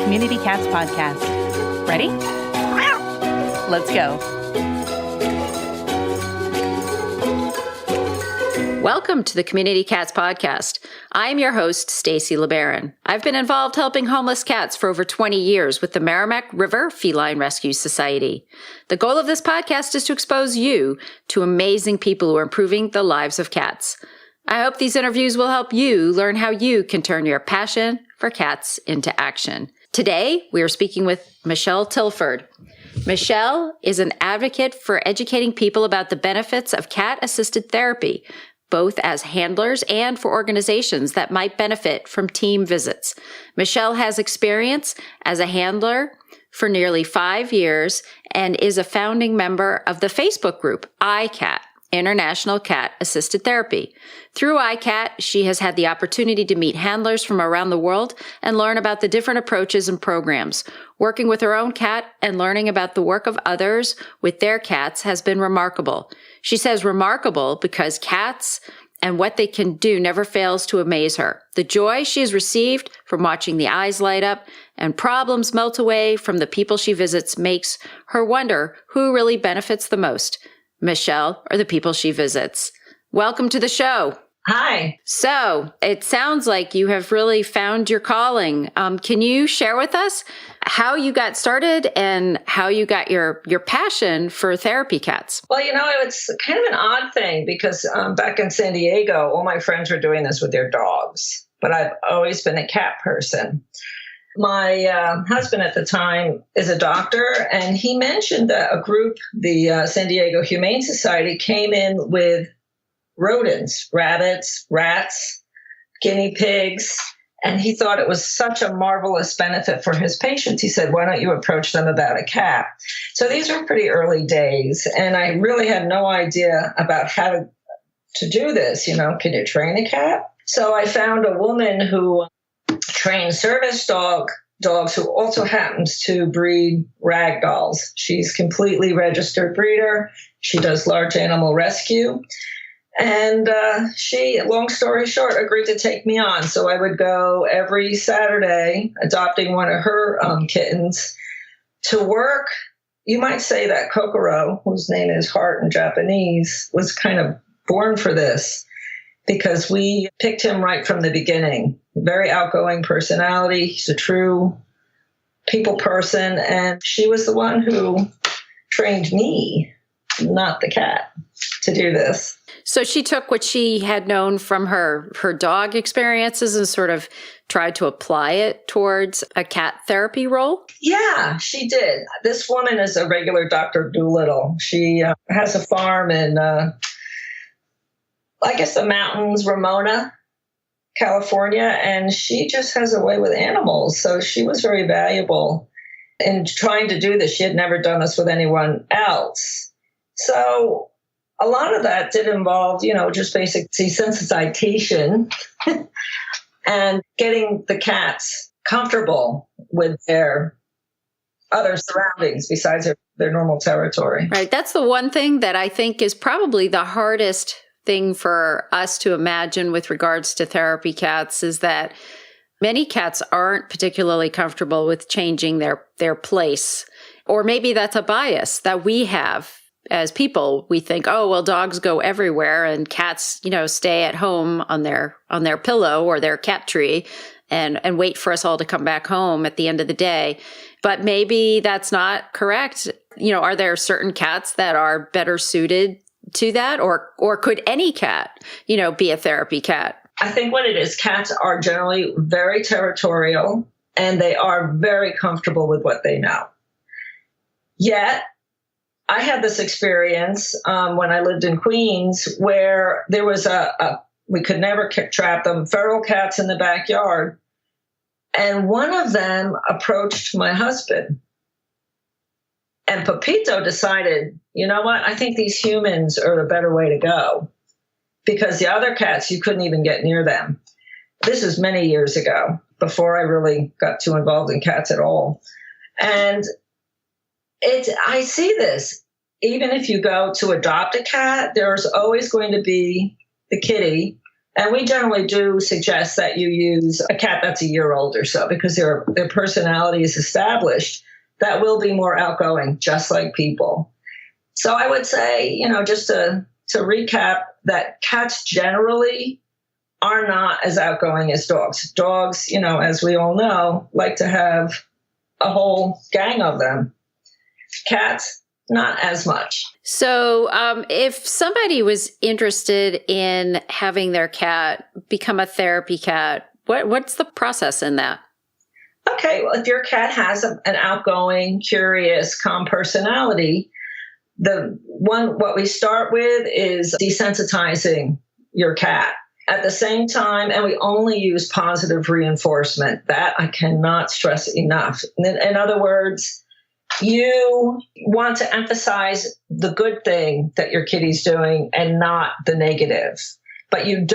Community Cats podcast. Ready? Let's go. Welcome to the Community Cats podcast. I'm your host, Stacy LeBaron. I've been involved helping homeless cats for over 20 years with the Merrimack River Feline Rescue Society. The goal of this podcast is to expose you to amazing people who are improving the lives of cats. I hope these interviews will help you learn how you can turn your passion for cats into action. Today, we are speaking with Michele Tilford. Michele is an advocate for educating people about the benefits of cat-assisted therapy, both as handlers and for organizations that might benefit from team visits. Michele has experience as a handler for nearly 5 years and is a founding member of the Facebook group ICAT, International Cat Assisted Therapy. Through ICAT, she has had the opportunity to meet handlers from around the world and learn about the different approaches and programs. Working with her own cat and learning about the work of others with their cats has been remarkable. She says remarkable because cats and what they can do never fails to amaze her. The joy she has received from watching the eyes light up and problems melt away from the people she visits makes her wonder who really benefits the most, Michele or the people she visits. Welcome to the show. Hi. So it sounds like you have really found your calling. Can you share with us how you got started and how you got your passion for therapy cats? Well, it's kind of an odd thing because back in San Diego, all my friends were doing this with their dogs, but I've always been a cat person. My husband at the time is a doctor, and he mentioned that a group, the San Diego Humane Society, came in with rodents, rabbits, rats, guinea pigs, and he thought it was such a marvelous benefit for his patients. He said, why don't you approach them about a cat? So these were pretty early days, and I really had no idea about how to do this. Can you train a cat? So I found a woman who trains service dogs who also happens to breed Ragdolls. She's completely registered breeder. She does large animal rescue. And she, long story short, agreed to take me on. So I would go every Saturday adopting one of her kittens to work. You might say that Kokoro, whose name is Heart in Japanese, was kind of born for this because we picked him right from the beginning. Very outgoing personality. He's a true people person. And she was the one who trained me, not the cat, to do this. So she took what she had known from her dog experiences and sort of tried to apply it towards a cat therapy role? Yeah, she did. This woman is a regular Dr. Doolittle. She has a farm in, the mountains, Ramona, California, and she just has a way with animals. So she was very valuable in trying to do this. She had never done this with anyone else. So a lot of that did involve, just basic desensitization and getting the cats comfortable with their other surroundings besides their normal territory. Right. That's the one thing that I think is probably the hardest thing for us to imagine with regards to therapy cats is that many cats aren't particularly comfortable with changing their place. Or maybe that's a bias that we have. As people, we think, oh, well, dogs go everywhere and cats, stay at home on their pillow or their cat tree and wait for us all to come back home at the end of the day. But maybe that's not correct. Are there certain cats that are better suited to that? Or could any cat, be a therapy cat? I think what it is, cats are generally very territorial and they are very comfortable with what they know. Yet, I had this experience when I lived in Queens where there was we could never trap them, feral cats in the backyard. And one of them approached my husband. And Pepito decided, you know what, I think these humans are the better way to go. Because the other cats, you couldn't even get near them. This is many years ago, before I really got too involved in cats at all. And I see this. Even if you go to adopt a cat, there's always going to be the kitty And we generally do suggest that you use a cat that's a year old or so because their personality is established that will be more outgoing, just like people. So I would say, just to recap, that cats generally are not as outgoing as dogs. Dogs, as we all know, like to have a whole gang of them. Cats, not as much. So if somebody was interested in having their cat become a therapy cat, what's the process in that? Okay, well, if your cat has an outgoing, curious, calm personality, what we start with is desensitizing your cat. At the same time, and we only use positive reinforcement. That I cannot stress enough. In other words, you want to emphasize the good thing that your kitty's doing and not the negative. But you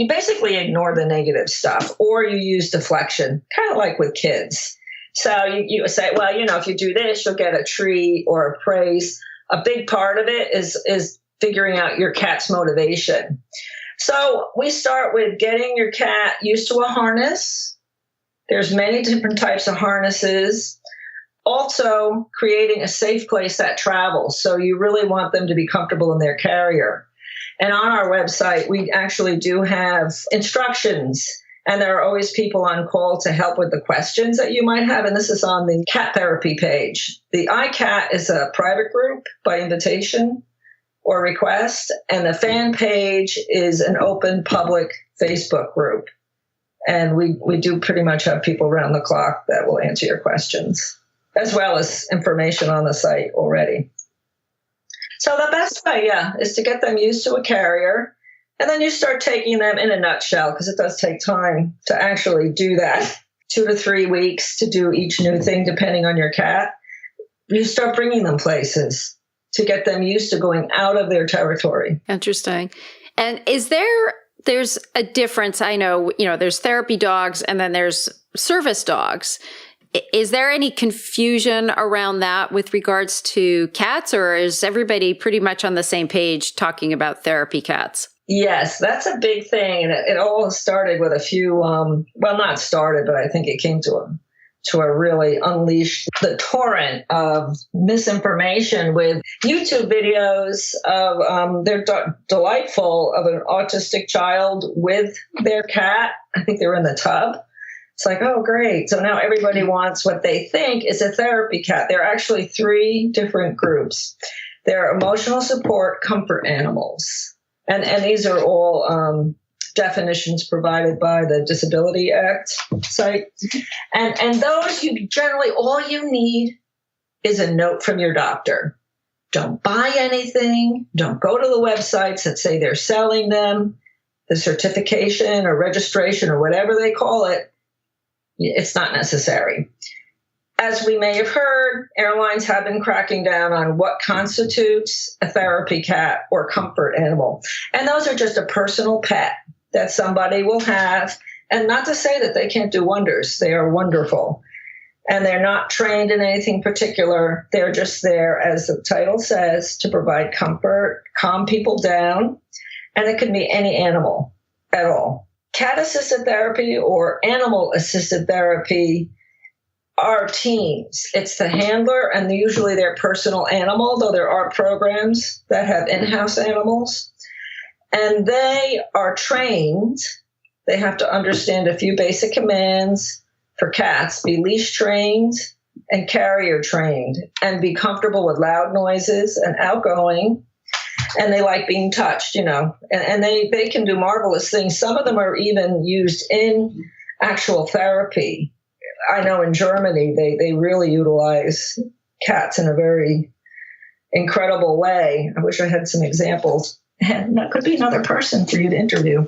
basically ignore the negative stuff, or you use deflection, kind of like with kids. So you say, well, if you do this, you'll get a treat or a praise. A big part of it is figuring out your cat's motivation. So we start with getting your cat used to a harness. There's many different types of harnesses. Also, creating a safe place that travels. So you really want them to be comfortable in their carrier. And on our website, we actually do have instructions, and there are always people on call to help with the questions that you might have. And this is on the cat therapy page. The iCat is a private group by invitation or request, and the fan page is an open public Facebook group. And we do pretty much have people around the clock that will answer your questions, as well as information on the site already. So the best way, is to get them used to a carrier, and then you start taking them in a nutshell, because it does take time to actually do that, 2 to 3 weeks to do each new thing, depending on your cat. You start bringing them places to get them used to going out of their territory. Interesting. And there's a difference? I know, there's therapy dogs and then there's service dogs. Is there any confusion around that with regards to cats, or is everybody pretty much on the same page talking about therapy cats? Yes, that's a big thing. And it all started with a few, not started, but I think it came to a really unleash the torrent of misinformation with YouTube videos of they're delightful of an autistic child with their cat. I think they were in the tub. It's like, oh, great. So now everybody wants what they think is a therapy cat. There are actually 3 different groups. There are emotional support comfort animals. And these are all definitions provided by the Disability Act site. And those, all you need is a note from your doctor. Don't buy anything. Don't go to the websites that say they're selling them. The certification or registration or whatever they call it, it's not necessary. As we may have heard, airlines have been cracking down on what constitutes a therapy cat or comfort animal. And those are just a personal pet that somebody will have. And not to say that they can't do wonders. They are wonderful. And they're not trained in anything particular. They're just there, as the title says, to provide comfort, calm people down. And it can be any animal at all. Cat-assisted therapy or animal-assisted therapy are teams. It's the handler and usually their personal animal, though there are programs that have in-house animals. And they are trained. They have to understand a few basic commands for cats, be leash trained and carrier trained, and be comfortable with loud noises and outgoing. And they like being touched, and they can do marvelous things. Some of them are even used in actual therapy. I know in Germany, they really utilize cats in a very incredible way. I wish I had some examples. And that could be another person for you to interview.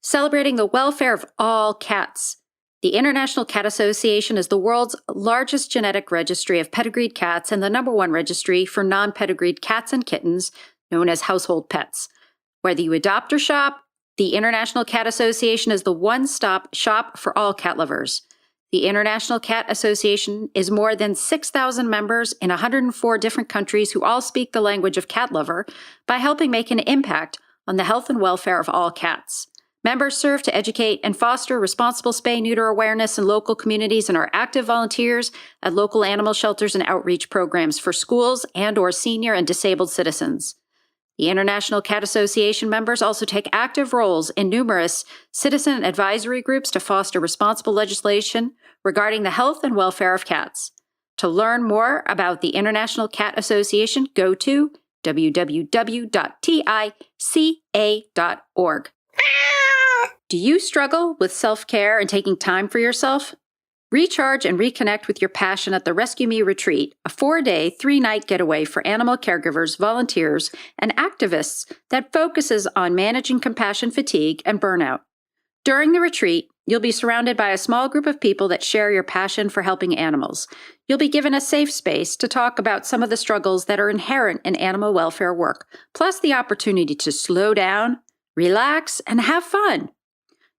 Celebrating the welfare of all cats. The International Cat Association is the world's largest genetic registry of pedigreed cats and the #1 registry for non-pedigreed cats and kittens, known as household pets. Whether you adopt or shop, the International Cat Association is the one-stop shop for all cat lovers. The International Cat Association is more than 6,000 members in 104 different countries who all speak the language of cat lover by helping make an impact on the health and welfare of all cats. Members serve to educate and foster responsible spay-neuter awareness in local communities and are active volunteers at local animal shelters and outreach programs for schools and/or senior and disabled citizens. The International Cat Association members also take active roles in numerous citizen advisory groups to foster responsible legislation regarding the health and welfare of cats. To learn more about the International Cat Association, go to www.tica.org. Do you struggle with self-care and taking time for yourself? Recharge and reconnect with your passion at the Rescue Me Retreat, a 4-day, 3-night getaway for animal caregivers, volunteers, and activists that focuses on managing compassion fatigue and burnout. During the retreat, you'll be surrounded by a small group of people that share your passion for helping animals. You'll be given a safe space to talk about some of the struggles that are inherent in animal welfare work, plus the opportunity to slow down, relax, and have fun.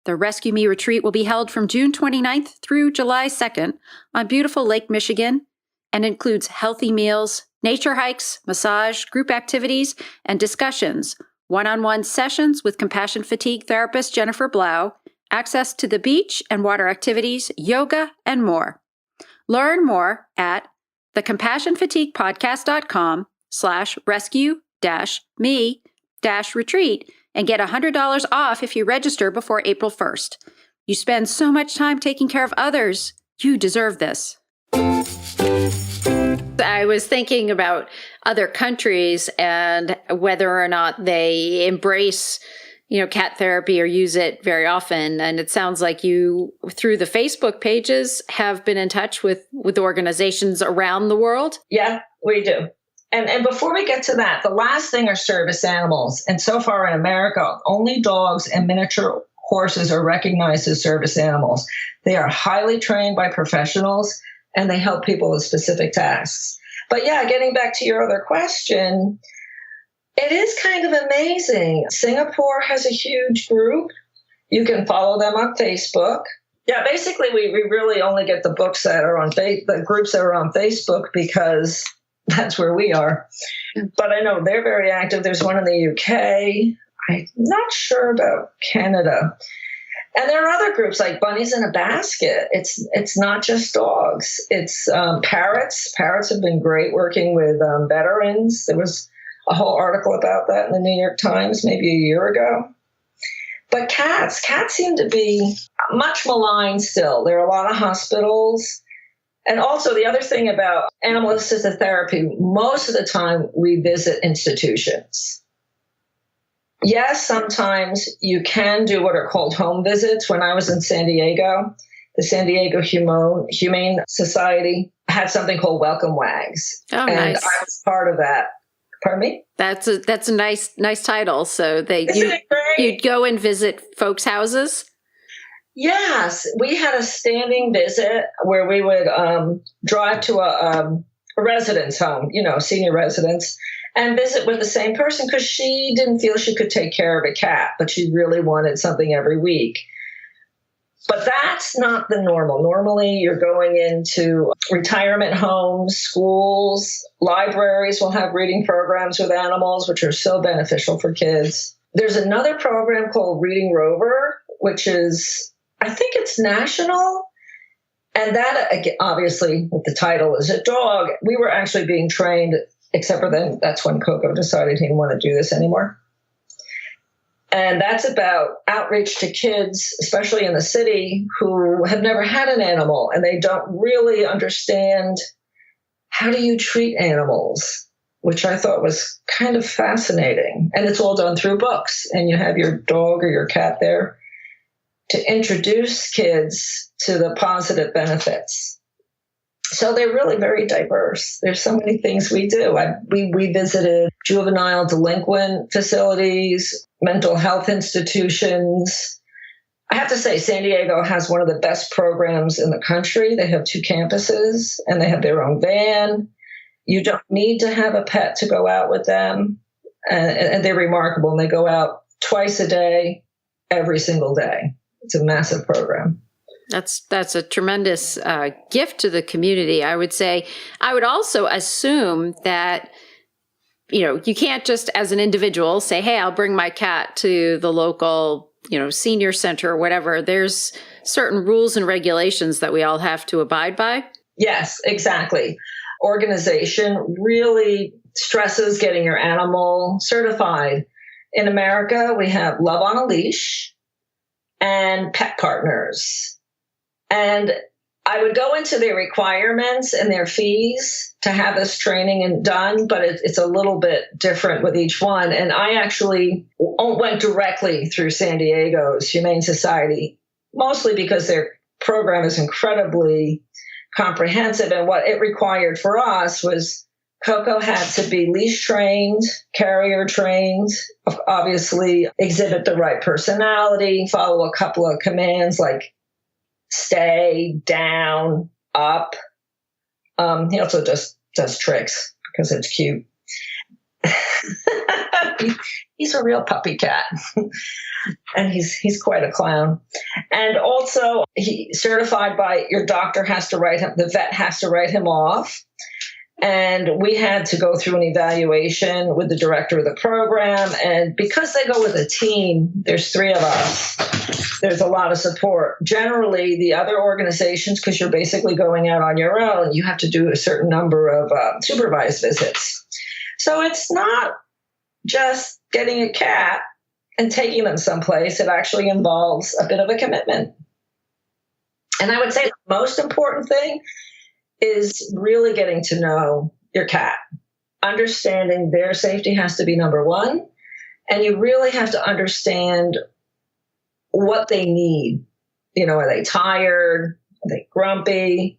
The Rescue Me Retreat will be held from June 29th through July 2nd on beautiful Lake Michigan and includes healthy meals, nature hikes, massage, group activities, and discussions, one-on-one sessions with compassion fatigue therapist Jennifer Blau, access to the beach and water activities, yoga, and more. Learn more at thecompassionfatiguepodcast.com/rescue-me-retreat and get $100 off if you register before April 1st. You spend so much time taking care of others. You deserve this. I was thinking about other countries and whether or not they embrace, cat therapy or use it very often. And it sounds like you, through the Facebook pages, have been in touch with organizations around the world. Yeah, we do. And before we get to that, the last thing are service animals. And so far in America, only dogs and miniature horses are recognized as service animals. They are highly trained by professionals, and they help people with specific tasks. But yeah, getting back to your other question, it is kind of amazing. Singapore has a huge group. You can follow them on Facebook. Yeah, basically, we really only get the books that are on the groups that are on Facebook because that's where we are. But I know they're very active. There's one in the UK. I'm not sure about Canada. And there are other groups like Bunnies in a Basket. It's not just dogs. It's parrots. Parrots have been great working with veterans. There was a whole article about that in the New York Times maybe a year ago. But cats seem to be much maligned still. There are a lot of hospitals. And also the other thing about animal-assisted therapy, most of the time we visit institutions. Yes, sometimes you can do what are called home visits. When I was in San Diego, the San Diego Humane Society had something called Welcome Wags. Oh, and nice. I was part of that. Pardon me? That's a nice title. So you'd go and visit folks' houses? Yes, we had a standing visit where we would drive to a residence home, senior residence, and visit with the same person because she didn't feel she could take care of a cat, but she really wanted something every week. But that's not the normal. Normally, you're going into retirement homes, schools, libraries will have reading programs with animals, which are so beneficial for kids. There's another program called Reading Rover, which is, I think it's national. And that, obviously, with the title is a dog. We were actually being trained, except for then that's when Coco decided he didn't want to do this anymore. And that's about outreach to kids, especially in the city, who have never had an animal and they don't really understand how do you treat animals, which I thought was kind of fascinating. And it's all done through books. And you have your dog or your cat there to introduce kids to the positive benefits. So they're really very diverse. There's so many things we do. We visited juvenile delinquent facilities, mental health institutions. I have to say, San Diego has one of the best programs in the country. They have 2 campuses, and they have their own van. You don't need to have a pet to go out with them, and they're remarkable. And they go out twice a day, every single day. It's a massive program. That's a tremendous gift to the community. I would say, I would also assume that you can't just as an individual say, hey, I'll bring my cat to the local, senior center or whatever. There's certain rules and regulations that we all have to abide by. Yes, exactly. Organization really stresses getting your animal certified. In America, we have Love on a Leash and Pet Partners. And I would go into their requirements and their fees to have this training and done, but it's a little bit different with each one. And I actually went directly through San Diego's Humane Society, mostly because their program is incredibly comprehensive. And what it required for us was Coco had to be leash trained, carrier trained, obviously exhibit the right personality, follow a couple of commands like stay, down, up. He also just does tricks because it's cute. He's a real puppy cat. And he's quite a clown. And also he's certified by your doctor has to write him, the vet has to write him off. And we had to go through an evaluation with the director of the program. And because they go with a team, there's 3 of us. There's a lot of support. Generally, the other organizations, because you're basically going out on your own, you have to do a certain number of supervised visits. So it's not just getting a cat and taking them someplace. It actually involves a bit of a commitment. And I would say the most important thing is really getting to know your cat. Understanding their safety has to be number one. And you really have to understand what they need. Are they tired? Are they grumpy?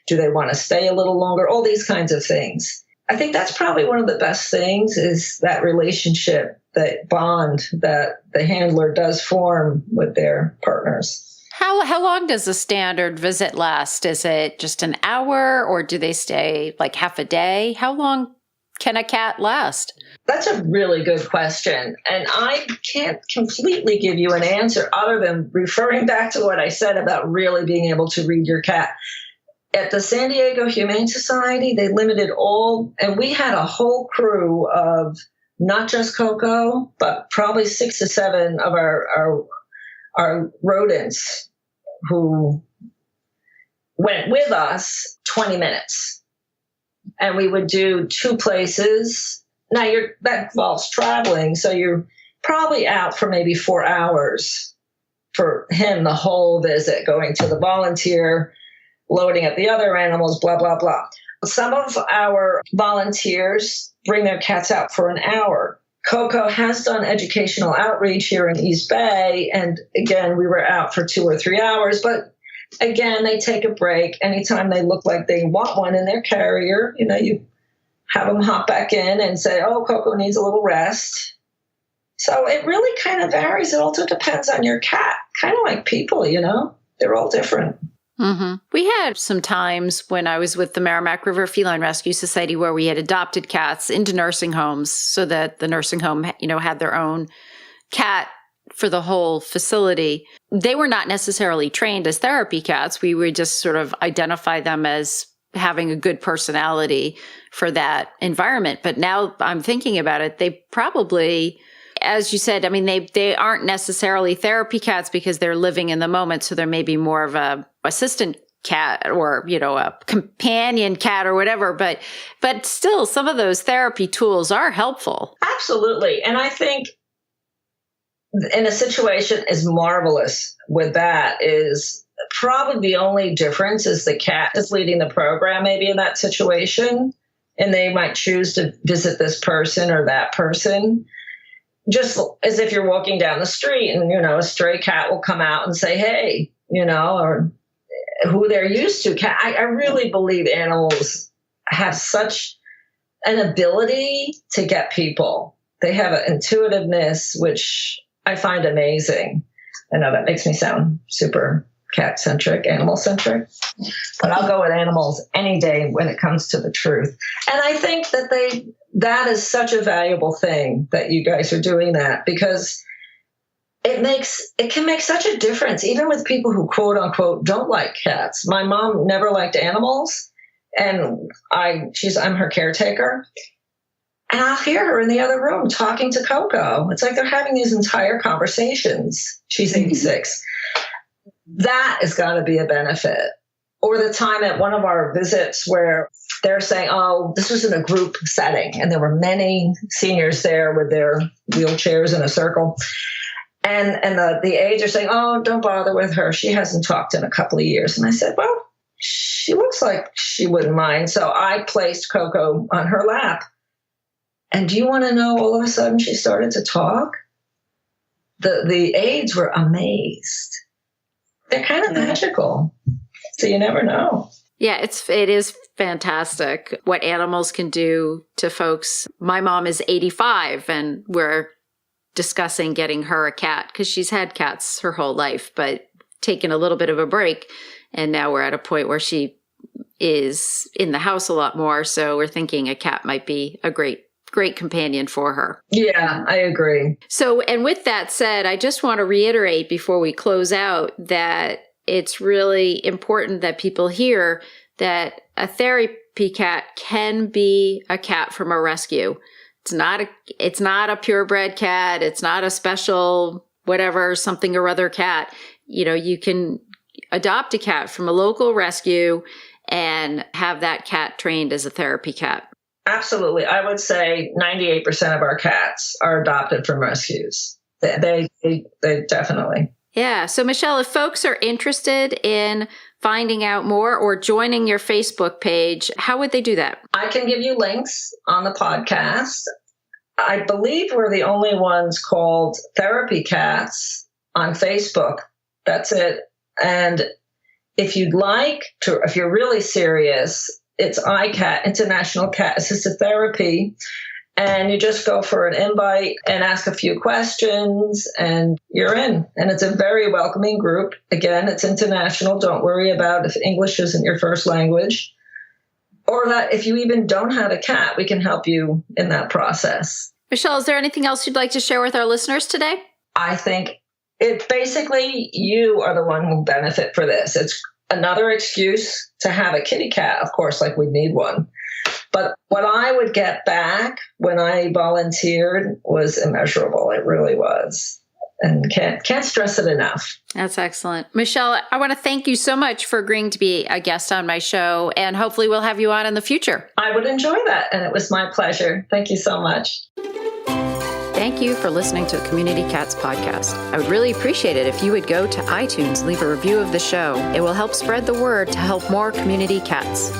Do they want to stay a little longer? All these kinds of things. I think that's probably one of the best things is that relationship, that bond that the handler does form with their partners. How long does a standard visit last? Is it just an hour or do they stay like half a day? How long can a cat last? That's a really good question. And I can't completely give you an answer other than referring back to what I said about really being able to read your cat. At the San Diego Humane Society, they limited all, and we had a whole crew of not just Coco, but probably 6 to 7 of our rodents who went with us 20 minutes. And we would do 2 places. Now that involves traveling. So you're probably out for maybe 4 hours for him, the whole visit, going to the volunteer, loading up the other animals, blah, blah, blah. Some of our volunteers bring their cats out for an hour. Coco has done educational outreach here in East Bay. And again, we were out for 2 or 3 hours. But again, they take a break. Anytime they look like they want one in their carrier, you have them hop back in and say, oh, Coco needs a little rest. So it really kind of varies. It also depends on your cat, kind of like people, they're all different. Mm-hmm. We had some times when I was with the Merrimack River Feline Rescue Society where we had adopted cats into nursing homes so that the nursing home, had their own cat for the whole facility. They were not necessarily trained as therapy cats. We would just sort of identify them as having a good personality for that environment. But now I'm thinking about it, they probably, as you said, they aren't necessarily therapy cats because they're living in the moment. So there may be more of a assistant cat or, a companion cat or whatever. But still, some of those therapy tools are helpful. Absolutely. And I think in a situation as marvelous with that is probably the only difference is the cat is leading the program maybe in that situation. And they might choose to visit this person or that person. Just as if you're walking down the street and, a stray cat will come out and say, hey, or who they're used to. I really believe animals have such an ability to get people. They have an intuitiveness, which I find amazing. I know that makes me sound super cat-centric, animal-centric, but I'll go with animals any day when it comes to the truth. And I think that is such a valuable thing that you guys are doing that because it can make such a difference, even with people who quote unquote don't like cats. My mom never liked animals and I'm her caretaker. And I'll hear her in the other room talking to Coco. It's like they're having these entire conversations. She's 86. That is got to be a benefit. Or the time at one of our visits where they're saying, oh, this was in a group setting, and there were many seniors there with their wheelchairs in a circle. And the aides are saying, oh, don't bother with her. She hasn't talked in a couple of years. And I said, well, she looks like she wouldn't mind. So I placed Coco on her lap. And do you want to know, all of a sudden she started to talk? The aides were amazed. They're kind of magical. So you never know. Yeah, it is fantastic what animals can do to folks. My mom is 85 and we're discussing getting her a cat because she's had cats her whole life, but taken a little bit of a break. And now we're at a point where she is in the house a lot more. So we're thinking a cat might be a great companion for her. Yeah, I agree. So, and with that said, I just want to reiterate before we close out that it's really important that people hear that a therapy cat can be a cat from a rescue. It's not a purebred cat. It's not a special whatever, something or other cat. You know, you can adopt a cat from a local rescue and have that cat trained as a therapy cat. Absolutely. I would say 98% of our cats are adopted from rescues. They definitely. Yeah. So, Michele, if folks are interested in finding out more or joining your Facebook page, how would they do that? I can give you links on the podcast. I believe we're the only ones called Therapy Cats on Facebook. That's it. And if you'd like to, if you're really serious, it's ICAT, International Cat Assisted Therapy. And you just go for an invite and ask a few questions and you're in. And it's a very welcoming group. Again, it's international. Don't worry about if English isn't your first language. Or that if you even don't have a cat, we can help you in that process. Michele, is there anything else you'd like to share with our listeners today? I think it basically you are the one who benefit for this. It's another excuse to have a kitty cat, of course, like we need one. But what I would get back when I volunteered was immeasurable. It really was. And can't stress it enough. That's excellent. Michele, I want to thank you so much for agreeing to be a guest on my show, and hopefully we'll have you on in the future. I would enjoy that, and it was my pleasure. Thank you so much. Thank you for listening to the Community Cats podcast. I would really appreciate it if you would go to iTunes and leave a review of the show. It will help spread the word to help more community cats.